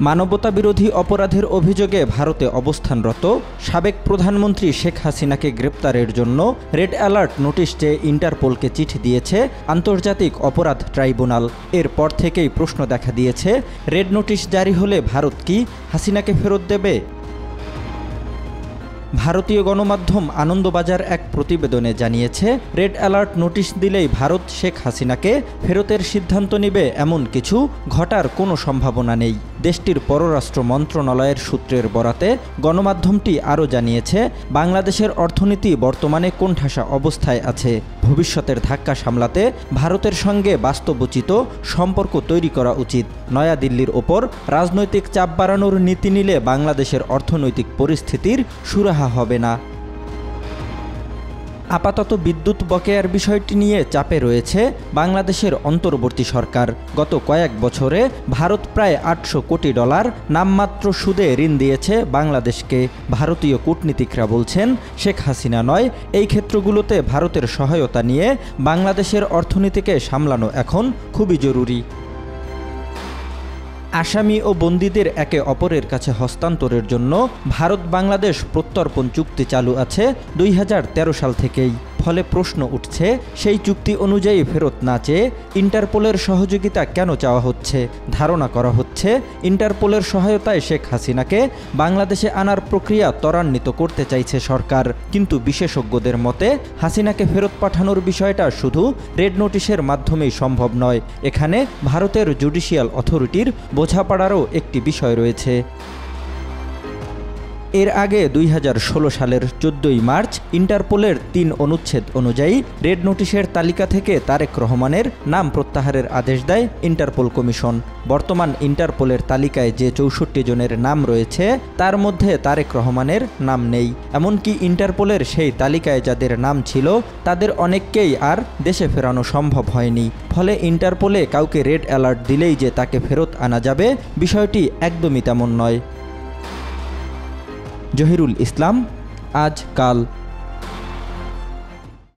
মানবতাবিরোধী অপরাধের অভিযোগে ভারতে অবস্থানরত সাবেক প্রধানমন্ত্রী শেখ হাসিনাকে গ্রেপ্তারের জন্য রেড অ্যালার্ট নোটিশ চেয়ে ইন্টারপোলকে চিঠি দিয়েছে আন্তর্জাতিক অপরাধ ট্রাইব্যুনাল। এরপর থেকেই প্রশ্ন দেখা দিয়েছে, রেড নোটিশ জারি হলে ভারত কি হাসিনাকে ফেরত দেবে? ভারতীয় গণমাধ্যম আনন্দবাজার এক প্রতিবেদনে জানিয়েছে, রেড অ্যালার্ট নোটিশ দিলেই ভারত শেখ হাসিনাকে ফেরতের সিদ্ধান্ত নেবে এমন কিছু ঘটার কোনো সম্ভাবনা নেই। দেশটির পররাষ্ট্র মন্ত্রণালয়ের সূত্রের বরাতে গণমাধ্যমটি আরও জানিয়েছে, বাংলাদেশের অর্থনীতি বর্তমানে কোণঠাসা অবস্থায় আছে। ভবিষ্যতের ধাক্কা সামলাতে ভারতের সঙ্গে বাস্তবোচিত সম্পর্ক তৈরি করা উচিত। নয়াদিল্লির ওপর রাজনৈতিক চাপ বাড়ানোর নীতি নিলে বাংলাদেশের অর্থনৈতিক পরিস্থিতির সুরাহা হবে না। আপাতত বিদ্যুৎ বকেয়ার বিষয়টি নিয়ে চাপে রয়েছে বাংলাদেশের অন্তর্বর্তী সরকার। গত কয়েক বছরে ভারত প্রায় $800 কোটি নামমাত্র সুদে ঋণ দিয়েছে বাংলাদেশকে। ভারতীয় কূটনীতিকরা বলছেন, শেখ হাসিনা নয়, এই ক্ষেত্রগুলোতে ভারতের সহায়তা নিয়ে বাংলাদেশের অর্থনীতিকে সামলানো এখন খুবই জরুরি। আসামি ও বন্দীদের একে অপরের কাছে হস্তান্তরের জন্য ভারত বাংলাদেশ প্রত্যর্পণ চুক্তি চালু আছে 2013 সাল থেকেই। ফলে প্রশ্ন উঠছে, সেই চুক্তি অনুযায়ী ফেরত না চেয়ে ইন্টারপোলের সহযোগিতা কেন চাওয়া হচ্ছে? ধারণা করা হচ্ছে, ইন্টারপোলের সহায়তায় শেখ হাসিনাকে বাংলাদেশে আনার প্রক্রিয়া ত্বরান্বিত করতে চাইছে সরকার। কিন্তু বিশেষজ্ঞদের মতে, হাসিনাকে ফেরত পাঠানোর বিষয়টা শুধু রেড নোটিশের মাধ্যমেই সম্ভব নয়। এখানে ভারতের জুডিশিয়াল অথরিটির বোঝাপড়ারও একটি বিষয় রয়েছে। এর আগে 2016 সালের 14 মার্চ ইন্টারপোলের 3 অনুচ্ছেদ অনুযায়ী রেড নোটিশের তালিকা থেকে তারেক রহমানের নাম প্রত্যাহারের আদেশ দেয় ইন্টারপোল কমিশন। বর্তমান ইন্টারপোলের তালিকায় যে 64 জনের নাম রয়েছে, তার মধ্যে তারেক রহমানের নাম নেই। এমনকি ইন্টারপোলের সেই তালিকায় যাদের নাম ছিল, তাদের অনেককেই আর দেশে ফেরানো সম্ভব হয়নি। ফলে ইন্টারপোলে কাউকে রেড অ্যালার্ট দিলেই যে তাকে ফেরত আনা যাবে, বিষয়টি একদমই তেমন নয়। জহিরুল ইসলাম, আজ কাল।